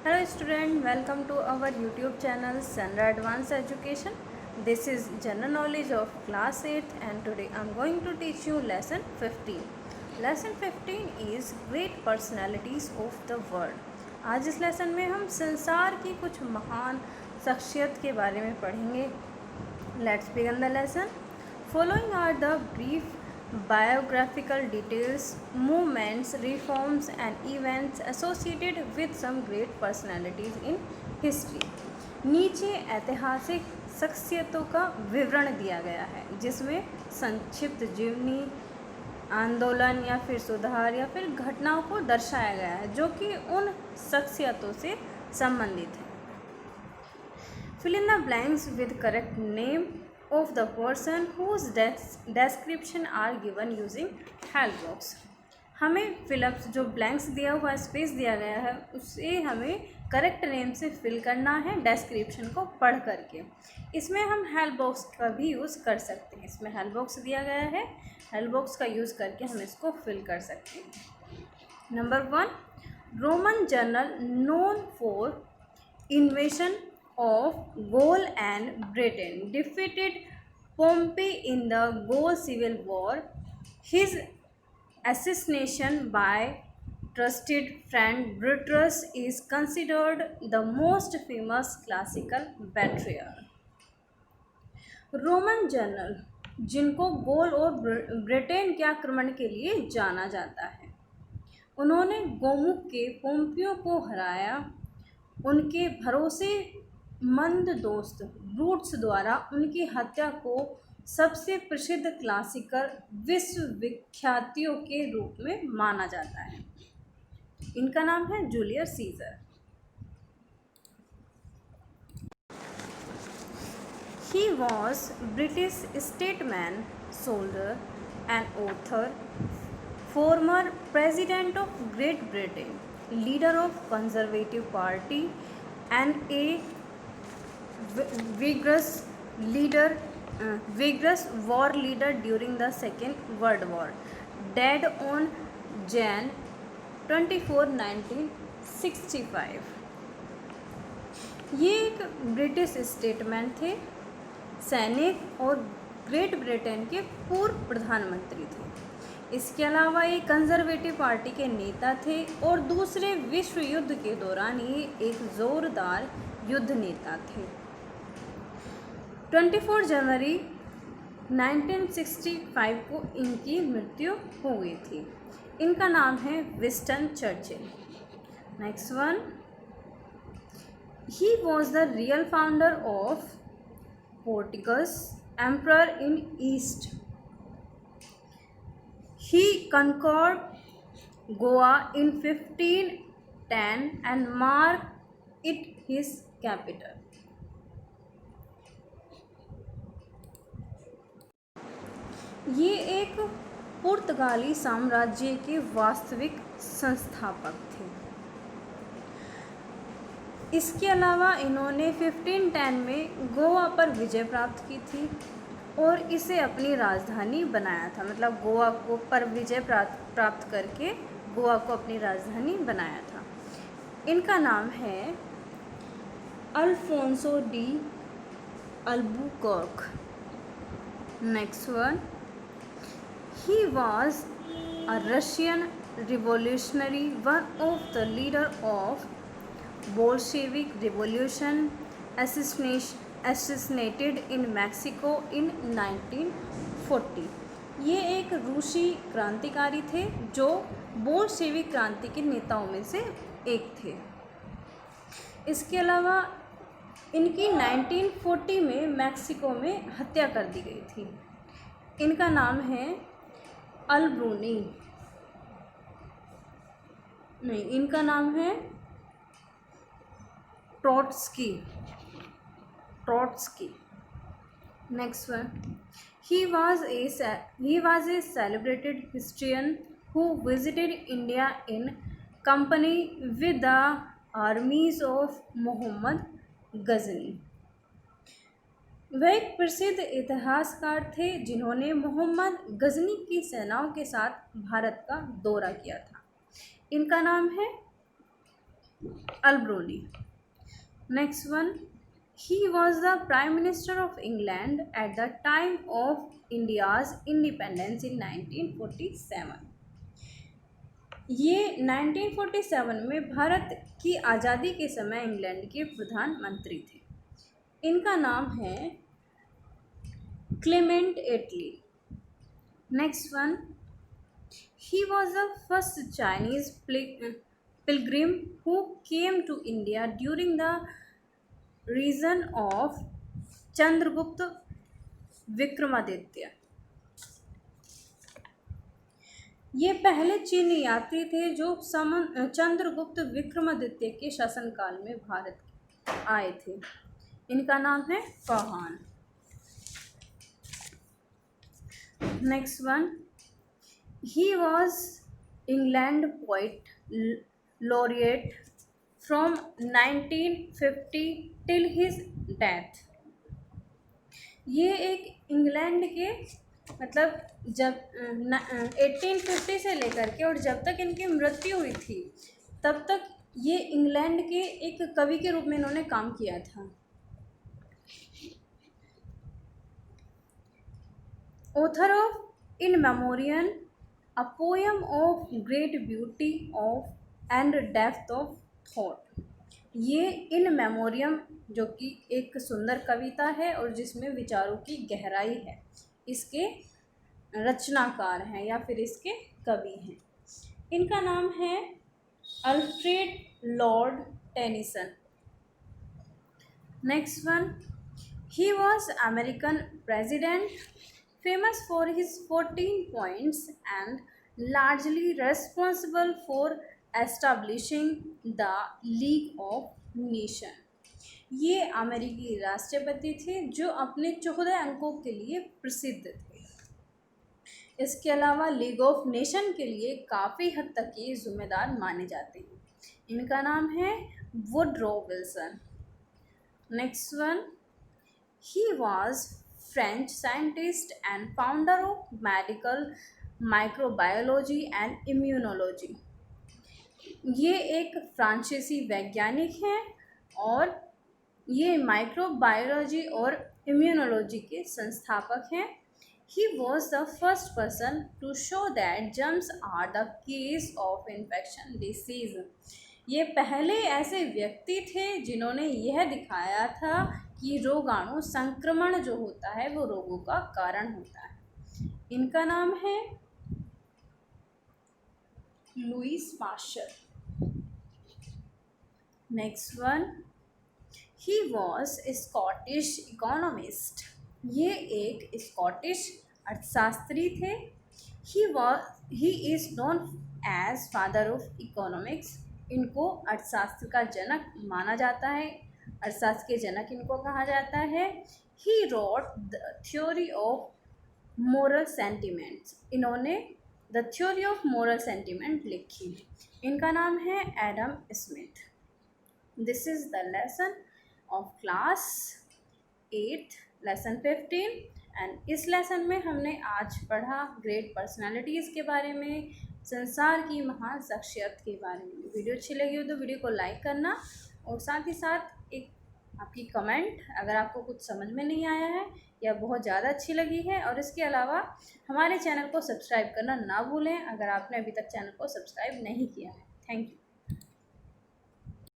Hello student, welcome to our YouTube channel Sandra Advanced Education. This is general knowledge of class 8th and today I am going to teach you lesson 15. Lesson 15 is great personalities of the world. आज इस lesson में हम संसार की कुछ महान शख्सियत के बारे में पढ़ेंगे. Let's begin the lesson. Following are the brief biographical details, movements, reforms and events associated with some great personalities in history. नीचे ऐतिहासिक शख्सियतों का विवरण दिया गया है जिसमें संक्षिप्त जीवनी, आंदोलन या फिर सुधार या फिर घटनाओं को दर्शाया गया है जो कि उन शख्सियतों से संबंधित है. Fill in the blanks with correct name of the person whose description are given using help box. हमें फिलअप्स जो ब्लैंक्स दिया हुआ स्पेस दिया गया है उसे हमें करेक्ट नेम से फिल करना है डेस्क्रिप्शन को पढ़ करके. इसमें हम हेल्प बॉक्स का भी यूज़ कर सकते हैं. इसमें हेल्प बॉक्स दिया गया है, हेल्प बॉक्स का यूज़ करके हम इसको फिल कर सकते हैं. Number 1, Roman general known for इन्वेशन of Gaul and Britain defeated Pompey in the Gaul civil war. His assassination by trusted friend Brutus is considered the most famous classical betrayal. Roman general जिनको गोल और Britain के आक्रमण के लिए जाना जाता है, उन्होंने गोमुख के पोम्पियो को हराया. उनके भरोसे मंद दोस्त ब्रूटस द्वारा उनकी हत्या को सबसे प्रसिद्ध क्लासिकल विश्वविख्यातियों के रूप में माना जाता है. इनका नाम है Julius Caesar. He was British statesman, soldier and author, former president of Great Britain, leader of Conservative Party and a vigorous war leader during the Second World War. Died on Jan 24, 1965. ये एक British statesman थे, सैनिक और great Britain के पूर्व प्रधानमंत्री थे. इसके अलावा ये कंजर्वेटिव पार्टी के नेता थे और दूसरे विश्व युद्ध के दौरान ये एक ज़ोरदार युद्ध नेता थे. 24 जनवरी 1965 को इनकी मृत्यु हो गई थी. इनका नाम है Winston Churchill. Next one, he was the real founder of Portuguese emperor in east. He conquered Goa in 1510 and marked it his capital. ये एक पुर्तगाली साम्राज्य के वास्तविक संस्थापक थे. इसके अलावा इन्होंने 1510 में गोवा पर विजय प्राप्त की थी और इसे अपनी राजधानी बनाया था. मतलब गोवा को पर विजय प्राप्त करके गोवा को अपनी राजधानी बनाया था. इनका नाम है Alfonso de Albuquerque. Next one, he was a Russian revolutionary, one of the leader of Bolshevik revolution, assassinated in Mexico in 1940. ये एक रूसी क्रांतिकारी थे जो बोल्शेविक क्रांति के नेताओं में से एक थे. इसके अलावा इनकी 1940 में मैक्सिको में हत्या कर दी गई थी. इनका नाम है अल्ब्रूनी. नहीं, इनका नाम है Trotsky. Next one, he was a celebrated historian who visited India in company with the armies of Muhammad Ghazni. वह एक प्रसिद्ध इतिहासकार थे जिन्होंने मोहम्मद गजनी की सेनाओं के साथ भारत का दौरा किया था. इनका नाम है Alberoni. Next one, he was the Prime Minister of England at the time of India's independence in 1947. ये 1947 में भारत की आज़ादी के समय इंग्लैंड के प्रधानमंत्री थे। इनका नाम है Clement Attlee. Next one, he was the first Chinese pilgrim who came to India during the reign of Chandragupta Vikramaditya. ये पहले चीनी यात्री थे जो चंद्रगुप्त विक्रमादित्य के शासनकाल में भारत आए थे। इनका नाम है Farhan. Next one, he was England poet laureate from 1950 till his death। ये एक इंग्लैंड के मतलब जब 1850 से लेकर के और जब तक इनकी मृत्यु हुई थी तब तक ये इंग्लैंड के एक कवि के रूप में इन्होंने काम किया था। Author of in memoriam, a poem of great beauty of and depth of thought। ये इन मेमोरियम जो कि एक सुंदर कविता है और जिसमें विचारों की गहराई है, इसके रचनाकार हैं या फिर इसके कवि हैं। इनका नाम है Alfred Lord Tennyson. Next one, he was American president famous for his 14 points and largely responsible for establishing the League of Nations। ये अमेरिकी राष्ट्रपति थे जो अपने 14 अंकों के लिए प्रसिद्ध थे। इसके अलावा लीग ऑफ नेशन के लिए काफ़ी हद तक ये जिम्मेदार माने जाते हैं। इनका नाम है Woodrow Wilson. Next one, he was French scientist and founder of medical microbiology and immunology। ये एक फ्रांसीसी वैज्ञानिक हैं और ये माइक्रोबायोलॉजी और इम्यूनोलॉजी के संस्थापक हैं। He was the first person to show that germs are the cause of infection disease। ये पहले ऐसे व्यक्ति थे जिन्होंने यह दिखाया था कि रोगाणु संक्रमण जो होता है वो रोगों का कारण होता है। इनका नाम है Louis Pasteur. Next one, he was Scottish economist. ये एक स्कॉटिश अर्थशास्त्री थे। He is known as father of economics. इनको अर्थशास्त्र का जनक माना जाता है, अर्थशास्त्र के जनक इनको कहा जाता है। He wrote the theory of moral sentiments. इन्होंने the theory of moral sentiment लिखी। इनका नाम है Adam Smith. This is the lesson of class 8 lesson 15 and इस लेसन में हमने आज पढ़ा ग्रेट पर्सनालिटीज़ के बारे में, संसार की महान शख्सियत के बारे में। वीडियो अच्छी लगी हो तो वीडियो को लाइक करना और साथ ही साथ एक आपकी कमेंट अगर आपको कुछ समझ में नहीं आया है या बहुत ज़्यादा अच्छी लगी है। और इसके अलावा हमारे चैनल को सब्सक्राइब करना ना भूलें अगर आपने अभी तक चैनल को सब्सक्राइब नहीं किया है। Thank you.